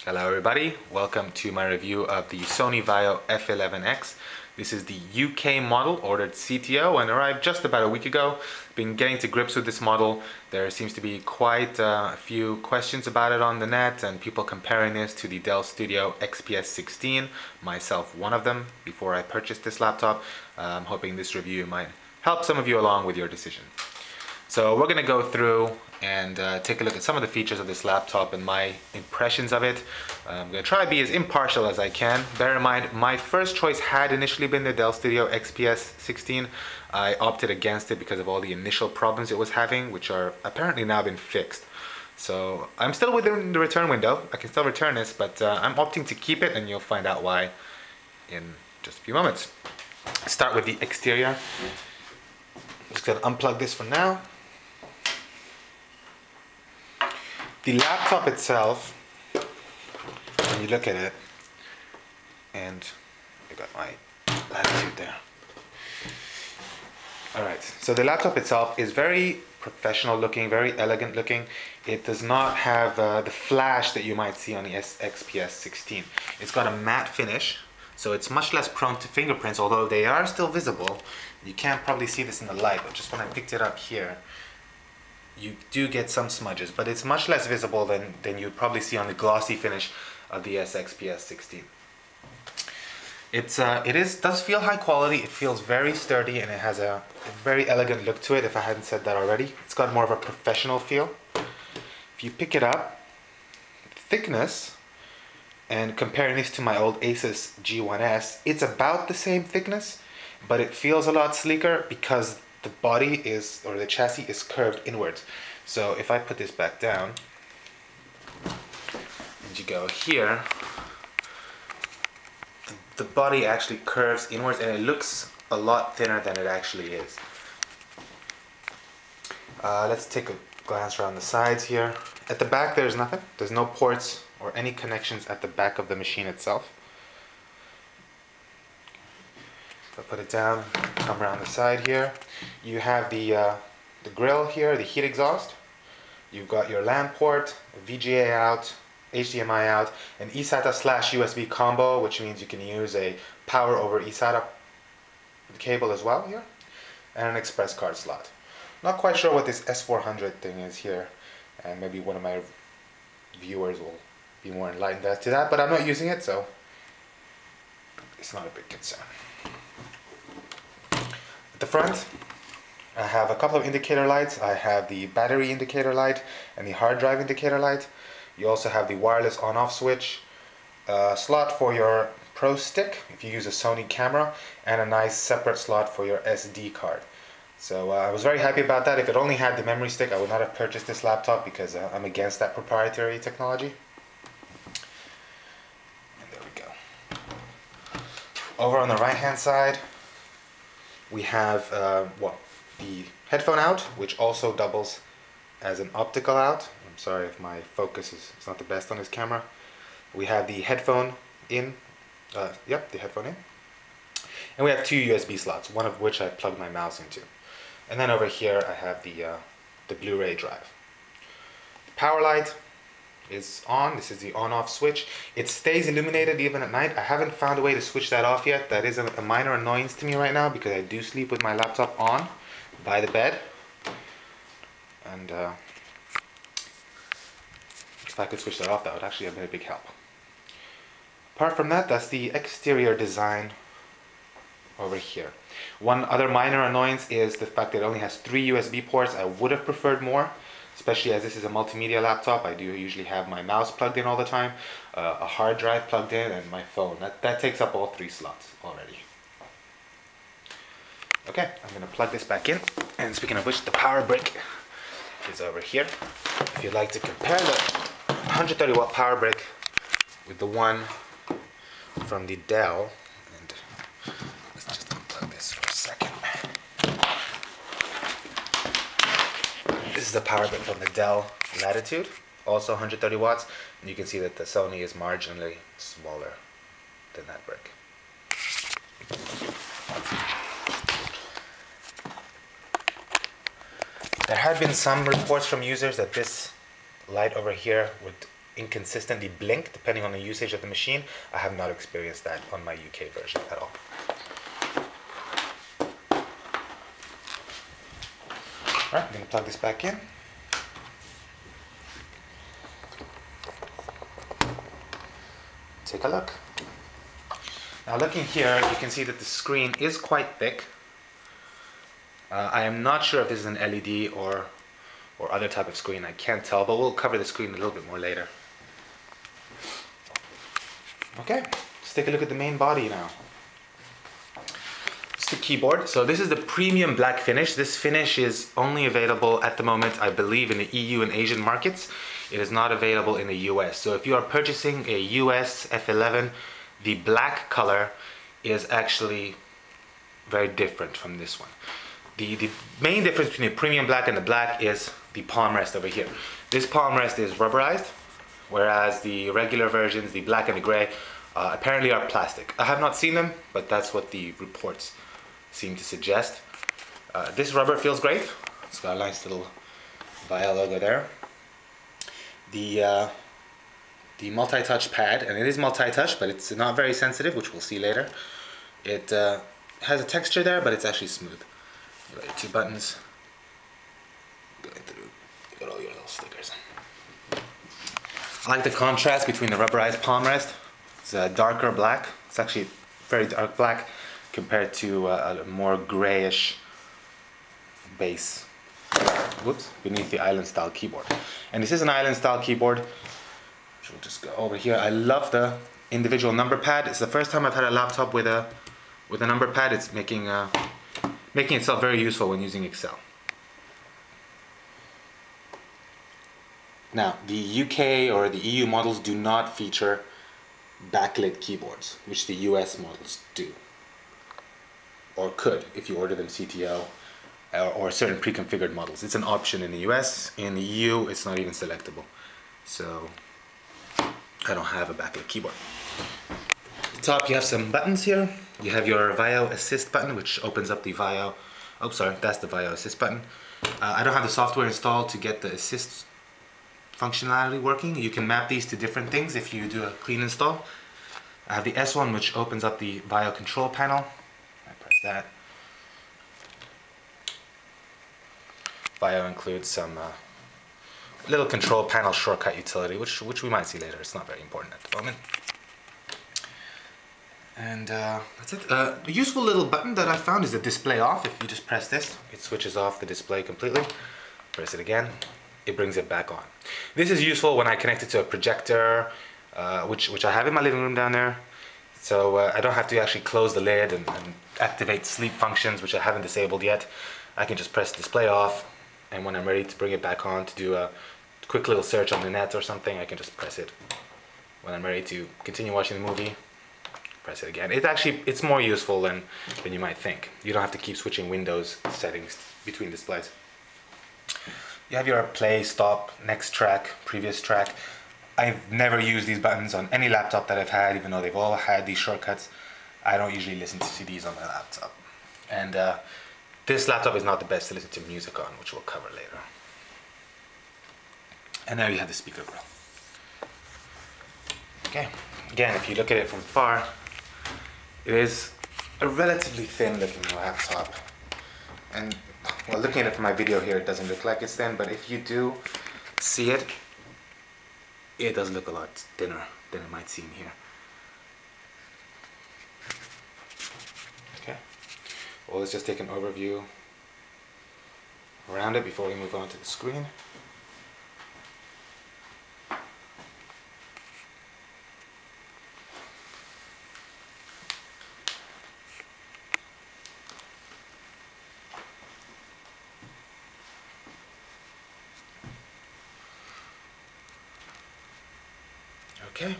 Hello everybody, welcome to my review of the Sony Vaio F11X. This is the UK model, ordered CTO and arrived just about a week ago. Been getting to grips with this model. There seems to be quite a few questions about it on the net and people comparing this to the Dell Studio XPS16, myself one of them, before I purchased this laptop. I'm hoping this review might help some of you along with your decision. So we're going to go through and take a look at some of the features of this laptop and my impressions of it. I'm going to try to be as impartial as I can. Bear in mind, my first choice had initially been the Dell Studio XPS16. I opted against it because of all the initial problems it was having, which are apparently now been fixed. So I'm still within the return window. I can still return this, but I'm opting to keep it, and you'll find out why in just a few moments. Start with the exterior. I'm just going to unplug this for now. The laptop itself, when you look at it, and I got my latitude there. Alright, so the laptop itself is very professional looking, very elegant looking. It does not have the flash that you might see on the XPS16. It's got a matte finish, so it's much less prone to fingerprints, although they are still visible. You can't probably see this in the light, but just when I picked it up here, you do get some smudges, but it's much less visible than you'd probably see on the glossy finish of the XPS16. It does feel high quality. It feels very sturdy, and it has a very elegant look to it, if I hadn't said that already. It's got more of a professional feel. If you pick it up, thickness, and comparing this to my old Asus G1S, it's about the same thickness, but it feels a lot sleeker because the body is, or the chassis is curved inwards. So if I put this back down and you go here, the body actually curves inwards and it looks a lot thinner than it actually is. Let's take a glance around the sides here. At the back there's nothing. There's no ports or any connections at the back of the machine itself. So put it down, come around the side here. You have the grill here, the heat exhaust. You've got your LAN port, VGA out, HDMI out, an eSATA/USB combo, which means you can use a power over eSATA cable as well here, and an express card slot. Not quite sure what this S400 thing is here, and maybe one of my viewers will be more enlightened as to that, but I'm not using it, so it's not a big concern. At the front, I have a couple of indicator lights. I have the battery indicator light and the hard drive indicator light. You also have the wireless on-off switch, slot for your Pro Stick if you use a Sony camera, and a nice separate slot for your SD card. So I was very happy about that. If it only had the memory stick, I would not have purchased this laptop because I'm against that proprietary technology. And there we go. Over on the right hand side, we have the headphone out, which also doubles as an optical out. I'm sorry if my focus is not the best on this camera. We have the headphone in, the headphone in. And we have two USB slots, one of which I plugged my mouse into. And then over here I have the Blu-ray drive. The power light is on. This is the on-off switch. It stays illuminated even at night. I haven't found a way to switch that off yet. That is a minor annoyance to me right now because I do sleep with my laptop on by the bed. And if I could switch that off, that would actually have been a big help. Apart from that, that's the exterior design over here. One other minor annoyance is the fact that it only has 3 USB ports. I would have preferred more, especially as this is a multimedia laptop. I do usually have my mouse plugged in all the time, a hard drive plugged in, and my phone. That takes up all 3 slots already. Okay, I'm going to plug this back in. And speaking of which, the power brick is over here. If you'd like to compare the 130 watt power brick with the one from the Dell, and let's just unplug this for a second. This is the power brick from the Dell Latitude, also 130 watts, and you can see that the Sony is marginally smaller than that brick. There had been some reports from users that this light over here would inconsistently blink depending on the usage of the machine. I have not experienced that on my UK version at all. Alright, I'm going to plug this back in. Take a look. Now looking here, you can see that the screen is quite thick. I am not sure if this is an LED or other type of screen, I can't tell, but we'll cover the screen a little bit more later. Okay, let's take a look at the main body now. It's the keyboard. So this is the premium black finish. This finish is only available at the moment, I believe, in the EU and Asian markets. It is not available in the US. So if you are purchasing a US F11, the black color is actually very different from this one. The main difference between the premium black and the black is the palm rest over here. This palm rest is rubberized, whereas the regular versions, the black and the gray, apparently are plastic. I have not seen them, but that's what the reports seem to suggest. This rubber feels great. It's got a nice little Vaio logo there. The multi-touch pad, and it is multi-touch, but it's not very sensitive, which we'll see later. It has a texture there, but it's actually smooth. You got your two buttons going through. You got all your little stickers. I like the contrast between the rubberized palm rest. It's a darker black. It's actually very dark black compared to a more grayish base. Whoops, beneath the island style keyboard. And this is an island style keyboard. Which we'll just go over here. I love the individual number pad. It's the first time I've had a laptop with a number pad. It's making itself very useful when using Excel. Now, the UK or the EU models do not feature backlit keyboards, which the US models do. Or could, if you order them CTO, or certain pre-configured models. It's an option in the US. In the EU, it's not even selectable. So, I don't have a backlit keyboard. At the top, you have some buttons here. You have your Vaio Assist button, which opens up the Vaio. Oh, sorry, that's the Vaio Assist button. I don't have the software installed to get the Assist functionality working. You can map these to different things if you do a clean install. I have the S one, which opens up the Vaio control panel. I press that. Vaio includes some little control panel shortcut utility, which we might see later. It's not very important at the moment. And that's it. A useful little button that I found is the display off. If you just press this, it switches off the display completely. Press it again, it brings it back on. This is useful when I connect it to a projector, which I have in my living room down there. So I don't have to actually close the lid and activate sleep functions, which I haven't disabled yet. I can just press display off, and when I'm ready to bring it back on to do a quick little search on the net or something, I can just press it. When I'm ready to continue watching the movie, press it again. It's more useful than you might think. You don't have to keep switching Windows settings between displays. You have your play, stop, next track, previous track. I've never used these buttons on any laptop that I've had, even though they've all had these shortcuts. I don't usually listen to CDs on my laptop. And this laptop is not the best to listen to music on, which we'll cover later. And there you have the speaker grill. Okay, again, if you look at it from far, it is a relatively thin looking laptop. And well, looking at it from my video here, it doesn't look like it's thin, but if you do see it, it does look a lot thinner than it might seem here. Okay, well, let's just take an overview around it before we move on to the screen. Okay,